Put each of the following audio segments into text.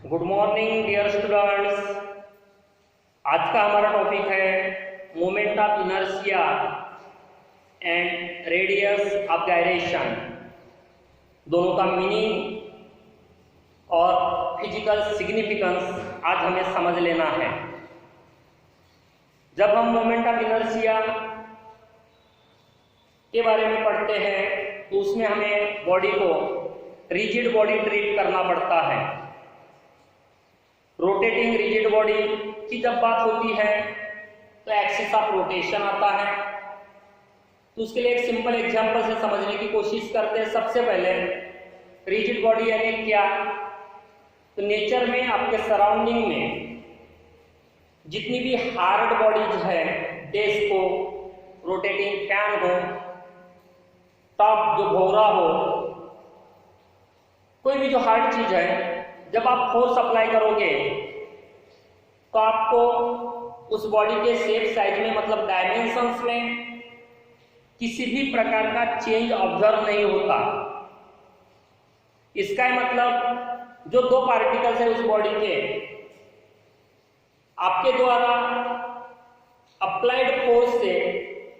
Good morning dear students. आज का हमारा टॉपिक है moment of inertia and radius of gyration. दोनों का मीनिंग और फिजिकल सिग्निफिकेंस आज हमें समझ लेना है। जब हम मोमेंट ऑफ इनर्शिया के बारे में पढ़ते हैं तो उसमें हमें बॉडी को रिजिड बॉडी ट्रीट करना पड़ता है। रोटेटिंग रिजिड बॉडी की जब बात होती है तो एक्सिस ऑफ रोटेशन आता है। तो उसके लिए एक सिंपल एग्जांपल से समझने की कोशिश करते हैं। सबसे पहले रिजिड बॉडी यानी क्या, तो नेचर में आपके सराउंडिंग में जितनी भी हार्ड बॉडीज है, डेस्क हो, रोटेटिंग फैन हो, टॉप जो भौरा हो, कोई भी जो हार्ड चीज है, जब आप फोर्स अप्लाई करोगे तो आपको उस बॉडी के शेप साइज में मतलब डायमेंशंस में किसी भी प्रकार का चेंज ऑब्जर्व नहीं होता। इसका मतलब जो दो पार्टिकल्स है उस बॉडी के, आपके द्वारा अप्लाइड फोर्स से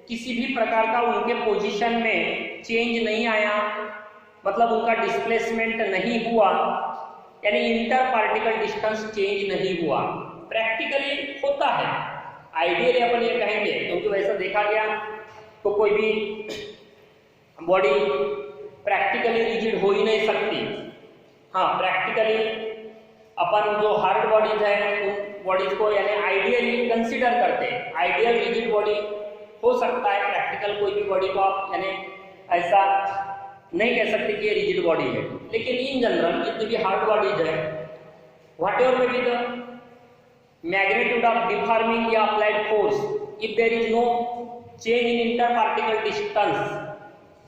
किसी भी प्रकार का उनके पोजीशन में चेंज नहीं आया, मतलब उनका डिस्प्लेसमेंट नहीं हुआ, यानी इंटर पार्टिकल डिस्टेंस चेंज नहीं हुआ। प्रैक्टिकली होता है, आइडियली अपन ये कहेंगे क्योंकि वैसा देखा गया तो कोई भी बॉडी प्रैक्टिकली रिजिड हो ही नहीं सकती। हाँ, प्रैक्टिकली अपन जो हार्ड बॉडीज है उन बॉडीज को यानी आइडियली कंसीडर करते हैं। आइडियल रिजिड बॉडी हो सकता है, प्रैक्टिकल कोई भी बॉडी को आप यानी ऐसा नहीं कह सकते कि ये रिजिड बॉडी है। लेकिन इन जनरल जितनी भी हार्ड बॉडीज है, whatever may be the magnitude of deforming या applied force, if there is no change in interparticle distance,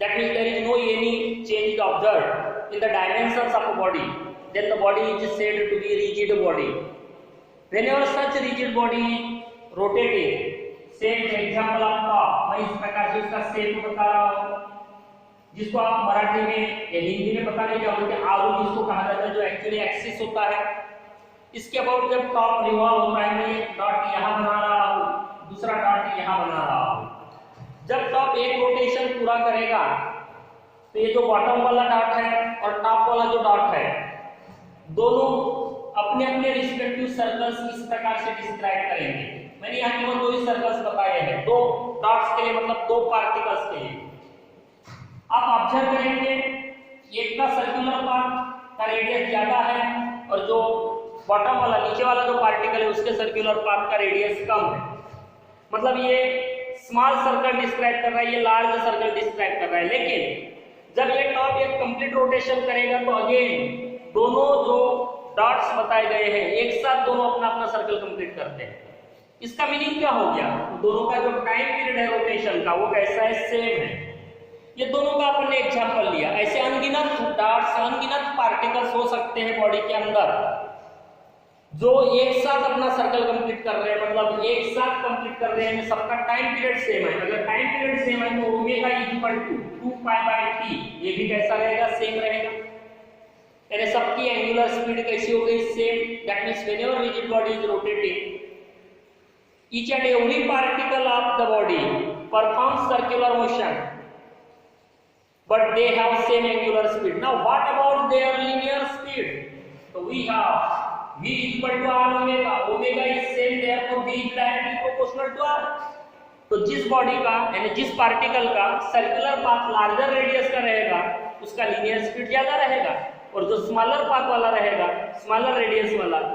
that means there is no any change observed in the dimensions of a body, then the body is said to be rigid body. Whenever such rigid body rotating, same example of top, मैं इस प्रकार से उसका shape बता रहा हूँ, जिसको आप मराठी में या हिंदी में पता नहीं क्या बोलते, आरू जिसको कहा जाता है, जो एक्चुअली एक्सिस होता है। इसके अबाउट जब टॉप रिवॉल्व होता है, मैं एक डॉट यहाँ बना रहा हूँ, दूसरा डॉट यहाँ बना रहा हूँ। जब टॉप एक रोटेशन पूरा करेगा तो ये जो बॉटम वाला डॉट है और टॉप वाला जो डॉट है, दोनों अपने अपने रिस्पेक्टिव सर्कल्स इस प्रकार से डिस्क्राइब करेंगे। मैंने यहाँ केवल दो ही सर्कल्स बताए हैं, दो डॉट्स के लिए, मतलब दो पार्टिकल्स के लिए। आप ऑब्जर्व करेंगे एक का सर्कुलर पाथ का रेडियस ज्यादा है और जो बॉटम वाला नीचे वाला जो पार्टिकल है उसके सर्कुलर पाथ का रेडियस कम है। मतलब ये स्मॉल सर्कल डिस्क्राइब कर रहा है, ये लार्ज सर्कल डिस्क्राइब कर रहा है। लेकिन जब ये टॉप एक कंप्लीट रोटेशन करेगा तो अगेन दोनों जो डॉट्स बताए गए हैं एक साथ दोनों अपना अपना सर्कल कंप्लीट करते हैं। इसका मीनिंग क्या हो गया, दोनों का जो टाइम पीरियड है रोटेशन का वो कैसा है, सेम है। ये दोनों का अपन ने एग्जांपल लिया। ऐसे अनगिनत डॉट्स, अनगिनत पार्टिकल्स हो सकते हैं बॉडी के अंदर जो एक साथ अपना सर्कल कंप्लीट कर रहे हैं, मतलब एक साथ कंप्लीट कर रहे हैं, सबका टाइम पीरियड सेम है। अगर टाइम पीरियड सेम है तो ओमेगा इक्वल टू 2π/t, ये भी कैसा रहेगा, सेम रहेगा। यानी सबकी एंगुलर स्पीड कैसी हो गई, same. That means whenever rigid body is rotating, each and every particle of the body performs circular motion, but they have same angular speed. Now what about their linear speed? So we have v equal to r omega, omega is same, therefore v is directly proportional to r. तो जिस body का यानी जिस particle का circular path larger radius का रहेगा उसका linear speed ज्यादा रहेगा, और जो स्मॉलर पाथ वाला रहेगा, स्मॉलर रेडियस वाला,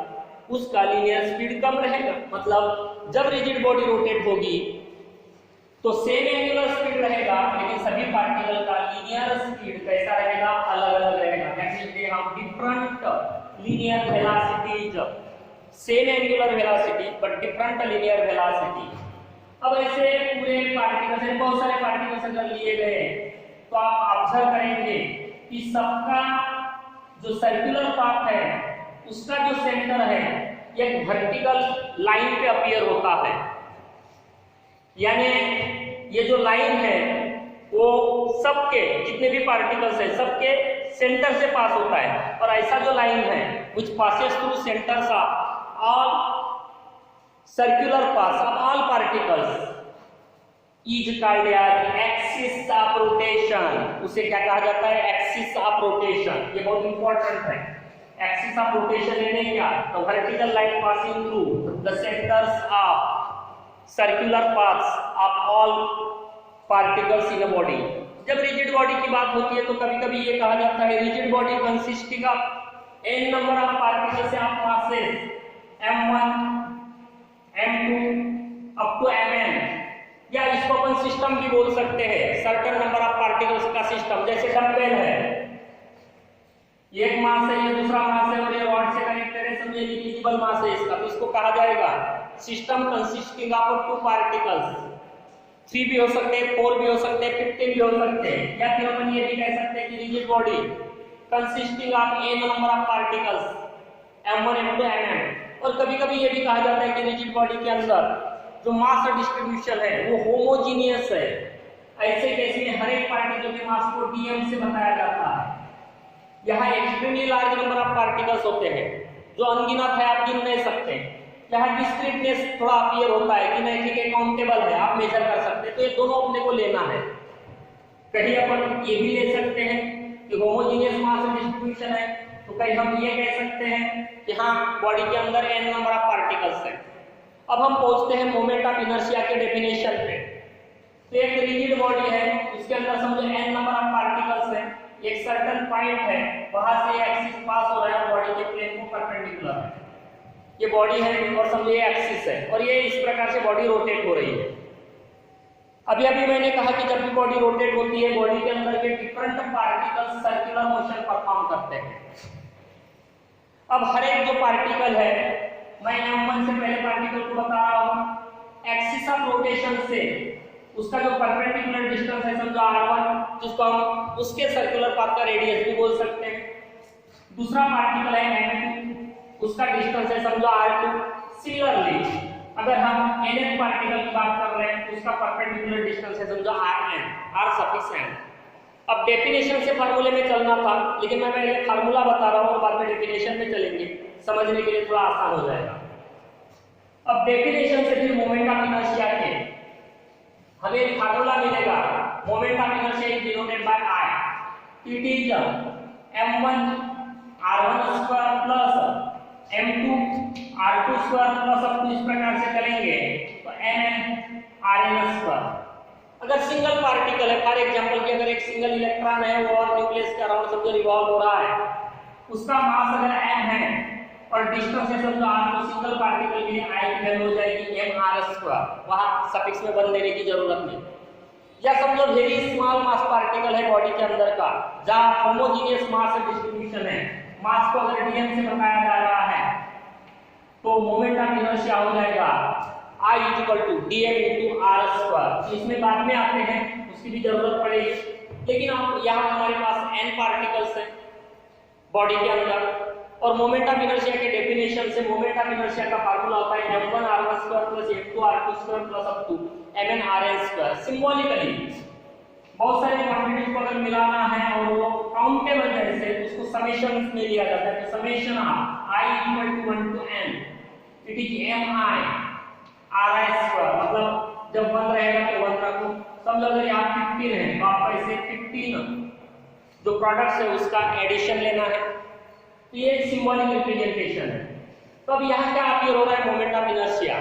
उसका लीनियर स्पीड कम रहेगा। मतलब जब रिजिड बॉडी रोटेट होगी तो सेम एंगुलर स्पीड रहेगा, लेकिन सभी पार्टिकल का लीनियर स्पीड कैसा रहेगा, अलग अलग रहेगा। That means they have different linear velocities, same angular velocity but different linear velocity. अब ऐसे पूरे पार्टिकल्स हैं, बहुत सारे पार्टिकल्स अगर लिए गए तो आप ऑब्जर्व करेंगे कि सबका जो सर्कुलर पाथ है उसका जो सेंटर है एक वर्टिकल लाइन पे अपीयर होता है। यानी ये जो लाइन है वो सबके जितने भी पार्टिकल्स हैं सबके सेंटर से पास होता है, और ऐसा जो लाइन है which passes through centers of all circular paths of all particles is called as axis of rotation. उसे क्या कहा जाता है? Axis of rotation. ये बहुत इंपॉर्टेंट है। एक्सिस ऑफ रोटेशन यानी क्या? तो vertical line passing through the centres of circular paths of all particles in a body. जब रिजिड बॉडी की बात होती है तो कभी-कभी ये कहा जाता है rigid body consisting of n number of particles of masses m1 m2 up to mn, या इसको अपन सिस्टम भी बोल सकते हैं, सर्टेन नंबर ऑफ पार्टिकल्स का सिस्टम। जैसे डंबल है, एक मास है, ये दूसरा मास है और ये रॉड से कनेक्टेड है, समझिए इनविजिबल मास है इसका, तो इसको कहा जाएगा सिस्टम कंसिस्टिंग ऑफ 2 पार्टिकल्स। 3 भी हो सकते हैं, 4 भी हो सकते हैं, 15 भी हो सकते हैं, या फिर अपन ये भी कह सकते हैं कि rigid body consisting of n number of particles m1 m2 mn। और कभी-कभी ये भी कहा जाता है कि रिजिड बॉडी के अंदर जो मास डिस्ट्रीब्यूशन है वो होमोजीनियस है। ऐसे केस में हर एक पार्टिकल के मास को dm से बताया जाता है। यहाँ extremely large number of particles होते हैं जो अनगिनत है, आप गिन नहीं सकते। यहाँ डिस्क्रीटनेस थोड़ा अपीयर होता है कि नहीं ठीक है, काउंटेबल है, आप मेजर कर सकते हैं। तो ये दोनों अपने को लेना है। कहीं अपन ये भी ले सकते हैं कि होमोजीनियस मास डिस्ट्रीब्यूशन है, तो कहीं हम ये कह सकते हैं कि हाँ बॉडी के अंदर n नंबर ऑफ पार्टिकल्स है। अब हम पहुंचते हैं मोमेंट ऑफ इनर्शिया के डेफिनेशन पे। तो एक रिजिड बॉडी है, उसके अंदर समझो n नंबर ऑफ पार्टिकल्स है, एक सर्टेन पॉइंट है, वहां से एक्सिस पास हो रहा है बॉडी के प्लेन को परपेंडिकुलर है। ये बॉडी है और समझो ये एक्सिस है और ये इस प्रकार से बॉडी रोटेट हो रही है। अभी मैंने कहा कि जब भी बॉडी रोटेट होती है, बॉडी के अंदर के different particles circular motion perform करते हैं। अब हर एक जो पार्टिकल है, मैं m1 से पहले पार्टिकल को बता रहा हूं, एक्सिस ऑफ रोटेशन से उसका जो परपेंडिकुलर डिस्टेंस है समझो r1, जिसको हम उसके सर्कुलर पाथ का रेडियस भी बोल सकते हैं। दूसरा पार्टिकल है m2, उसका डिस्टेंस है समझो r2। सिमिलरली अगर हम nth पार्टिकल की बात कर रहे हैं, उसका परपेंडिकुलर डिस्टेंस है समझो rn, r सफिक्स n। अब डेफिनेशन से फार्मूले में चलना था, लेकिन मैं पहले फार्मूला बता रहा हूं और बाद में डेफिनेशन में चलेंगे, समझने के लिए थोड़ा आसान हो जाएगा। अब डेफिनेशन से फिर मोमेंट ऑफ इनर्शिया के हमें एक फार्मूला मिलेगा। Moment of inertia is denoted by I। It is m1 r1 square plus m2 r2 square plus अब इस प्रकार से चलेंगे तो mn rn स्क्वायर। अगर सिंगल पार्टिकल है, फॉर एग्जांपल कि अगर एक सिंगल इलेक्ट्रॉन है वो और न्यूक्लियस के अराउंड समझो रिवॉल्व हो रहा है, उसका मास अगर m है और डिस्टेंस है समझो r, तो सिंगल पार्टिकल के लिए I की वैल्यू हो जाएगी mr स्क्वायर, वहां सफिक्स में 1 देने की जरूरत नहीं। या समझो वेरी स्मॉल मास पार्टिकल है बॉडी के अंदर का, जहां होमोजेनियस मास डिस्ट्रीब्यूशन है, मास को अगर dm से बताया जा रहा है, तो मोमेंट ऑफ इनर्शिया हो जाएगा I = dm × r स्क्वायर। इसमें बाद में आते हैं, उसकी भी जरूरत पड़ेगी, लेकिन अब यहाँ हमारे पास n पार्टिकल्स हैं बॉडी के अंदर, और मोमेंट ऑफ इनर्शिया के डेफिनेशन से मोमेंट ऑफ इनर्शिया का फार्मूला होता है m1 r1 square plus m2 r2 square plus up to mn rn square. Symbolically बहुत सारे क्वांटिटीज को अगर मिलाना है और वो काउंटेबल है से उसको समेशन में लिया जाता है। तो summation of I = 1 to n, it is mi ri square, मतलब जब 1 रहेगा तो 1 रखो। समझो अगर यहाँ 15 है तो आपको इसे 15 जो प्रोडक्ट्स है उसका एडिशन लेना है, तो ये सिंबॉलिक रिप्रेजेंटेशन है। तो अब यहाँ क्या अपीयर हो रहा है? Moment of inertia.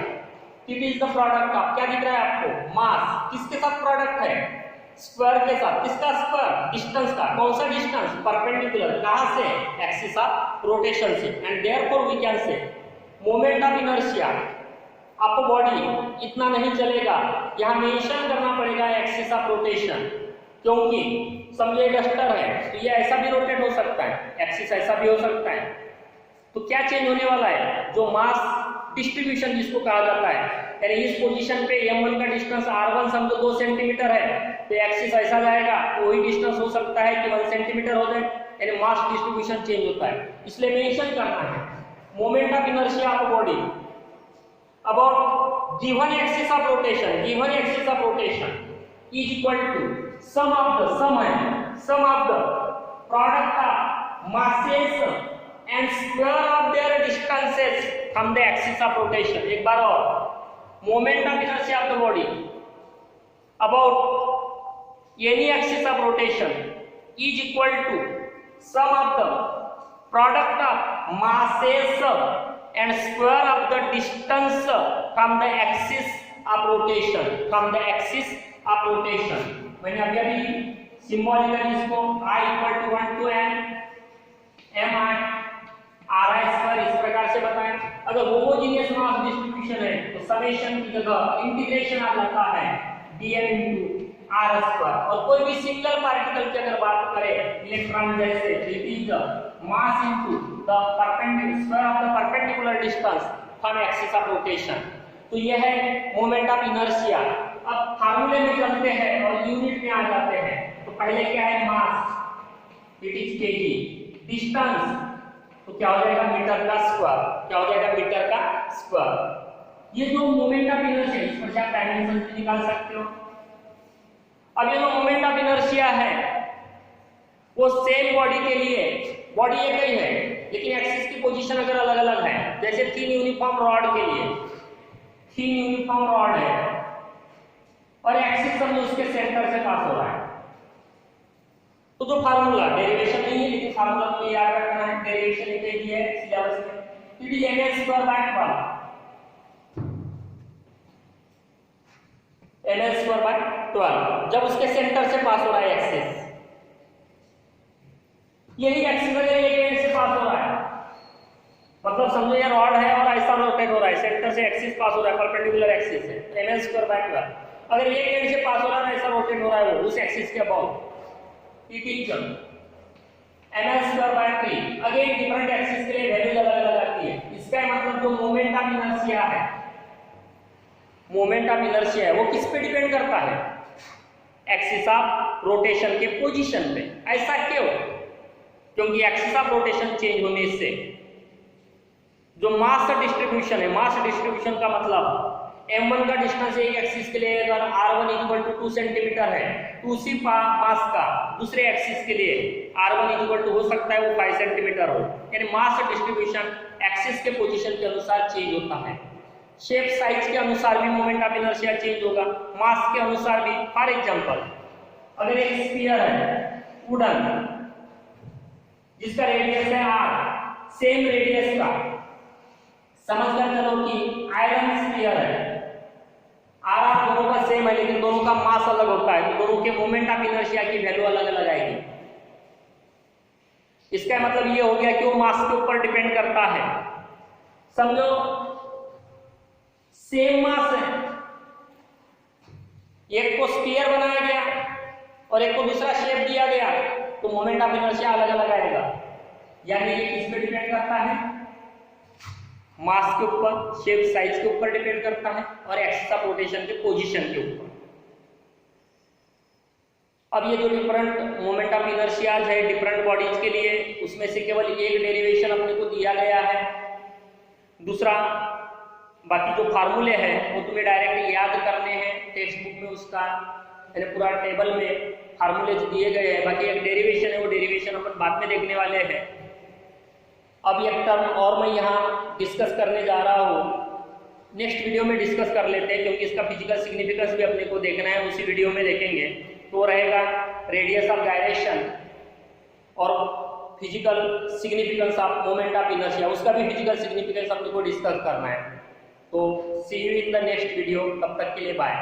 It is the product of, क्या दिख रहा है आपको? मास। किसके साथ प्रोडक्ट है? स्क्वायर के साथ। किसका स्क्वायर? डिस्टेंस का। कौन सा डिस्टेंस? परपेंडिकुलर। कहां से? एक्सिस ऑफ रोटेशन से। And therefore we can say moment of inertia of body इतना नहीं चलेगा, यहाँ मेंशन करना पड़ेगा एक्सिस ऑफ रोटेशन, क्योंकि समझे डस्टर है तो ये ऐसा भी रोटेट हो सकता है, एक्सिस ऐसा भी हो सकता है। तो क्या चेंज होने वाला है? जो मास डिस्ट्रीब्यूशन जिसको कहा जाता है, यानी इस पोजीशन पे m1 का डिस्टेंस r1 समझो 2 सेंटीमीटर है, तो एक्सिस ऐसा जाएगा, वही डिस्टेंस हो सकता है कि 1 सेंटीमीटर हो जाए, यानी मास डिस्ट्रीब्यूशन चेंज होता है। इसलिए मेंशन करना है moment of inertia of body about given axis of rotation, given axis of rotation is equal to sum of the product of masses and square excess from the axis of rotation, एक बार और, moment of inertia of the body about any axis of rotation is equal to sum of the product of masses and square of the distance from the axis of rotation, from the axis of rotation. मैंने अभी symbolically इसको I equal to 1 to n m r i square इस प्रकार से बताएं। अगर homogeneous mass distribution है तो समेशन की जगह इंटीग्रेशन आ जाता है dm into r स्क्वायर। और कोई भी सिंगल पार्टिकल की अगर बात करें इलेक्ट्रॉन जैसे, it is the mass into the perpendicular square of the perpendicular distance from axis of rotation। तो यह है मोमेंट ऑफ इनर्शिया। अब फार्मूले में चलते हैं और यूनिट में आ जाते हैं। तो पहले क्या है, मास, इट इज केजी, डिस्टेंस तो क्या हो जाएगा, मीटर का स्क्वायर, क्या हो जाएगा, मीटर का स्क्वायर। ये जो मोमेंट ऑफ इनर्शिया, इस पर आप डायमेंशन भी निकाल सकते हो। अब ये जो मोमेंट ऑफ इनर्शिया है वो सेम बॉडी के लिए, बॉडी एक ही है लेकिन एक्सिस की पोजीशन अगर अलग अलग है, जैसे थिन यूनिफॉर्म रॉड के लिए, थिन यूनिफॉर्म रॉड है और एक्सिस समझो उसके सेंटर से पास हो रहा है, तो जो फार्मूला, डेरिवेशन नहीं है लेकिन फार्मूला तो याद रखना है, डेरिवेशन एक ही है सिलेबस में, it is ns square by 12, ns square by 12 जब उसके सेंटर से पास हो रहा है एक्सिस। यही एक्सिस अगर एक एंड से पास हो रहा है, मतलब समझो ये रॉड है और ऐसा रोटेट हो रहा है, सेंटर से एक्सिस पास हो रहा है, परपेंडिकुलर एक्सिस है, ml स्क्वायर बाय 12। अगर एक एंड से पास हो रहा है ऐसा रोटेट हो रहा है वो उस एक्सिस के about, it is ml square by 3। Again different axis के लिए वैल्यूज अलग अलग आती है। इसका मतलब जो मोमेंट ऑफ इनर्शिया है, मोमेंट ऑफ इनर्शिया है वो किस पे डिपेंड करता है, एक्सिस ऑफ रोटेशन के पोजीशन पे। ऐसा क्यों, क्योंकि एक्सिस ऑफ रोटेशन चेंज होने से जो मास डिस्ट्रीब्यूशन है, मास डिस्ट्रीब्यूशन का मतलब m1 का डिस्टेंस एक एक्सिस के लिए अगर r1 इक्वल टू 2 सेंटीमीटर है तो उसी मास का दूसरे एक्सिस के लिए r1 इक्वल टू हो सकता है वो 5 सेंटीमीटर हो। यानी मास डिस्ट्रीब्यूशन एक्सिस के पोजीशन के अनुसार चेंज होता है। शेप साइज के अनुसार भी मोमेंट ऑफ इनर्शिया चेंज होगा, मास के अनुसार भी। फॉर एग्जांपल अगर एक स्फीयर है वुडन जिसका रेडियस है r, सेम रेडियस का समझकर चलो कि आयरन स्फीयर है, r दोनों का सेम है लेकिन दोनों का मास अलग होता है, तो दोनों के मोमेंट ऑफ इनर्शिया की वैल्यू अलग अलग आएगी। इसका मतलब ये हो गया कि वो मास के ऊपर डिपेंड करता है। समझो सेम मास है, एक को स्फीयर बनाया गया और एक को दूसरा शेप दिया गया तो मोमेंट ऑफ इनर्शिया अलग अलग आएगा। यानी ये किस पे डिपेंड करता है, मास के ऊपर, शेप साइज के ऊपर डिपेंड करता है और एक्सिस ऑफ रोटेशन के पोजीशन के ऊपर। अब ये जो डिफरेंट मोमेंट ऑफ इनर्शियाज है डिफरेंट बॉडीज के लिए, उसमें से केवल एक डेरिवेशन अपने को दिया गया है, दूसरा बाकी जो फार्मूले हैं वो तुम्हें डायरेक्ट याद करने हैं टेक्स्ट बुक में, उसका यानी पूरा टेबल में फार्मूले दिए गए हैं। बाकी एक डेरिवेशन है वो डेरिवेशन अपन बाद में देखने वाले हैं। अब एक टर्म और मैं यहाँ डिस्कस करने जा रहा हूँ, नेक्स्ट वीडियो में डिस्कस कर लेते हैं क्योंकि इसका फिजिकल सिग्निफिकेंस भी अपने को देखना है, उसी वीडियो में देखेंगे। तो रहेगा रेडियस ऑफ गायरेशन और physical significance of moment of inertia, उसका भी फिजिकल सिग्निफिकेंस अपने को डिस्कस करना है। तो see you in the next video, तब तक के लिए बाय।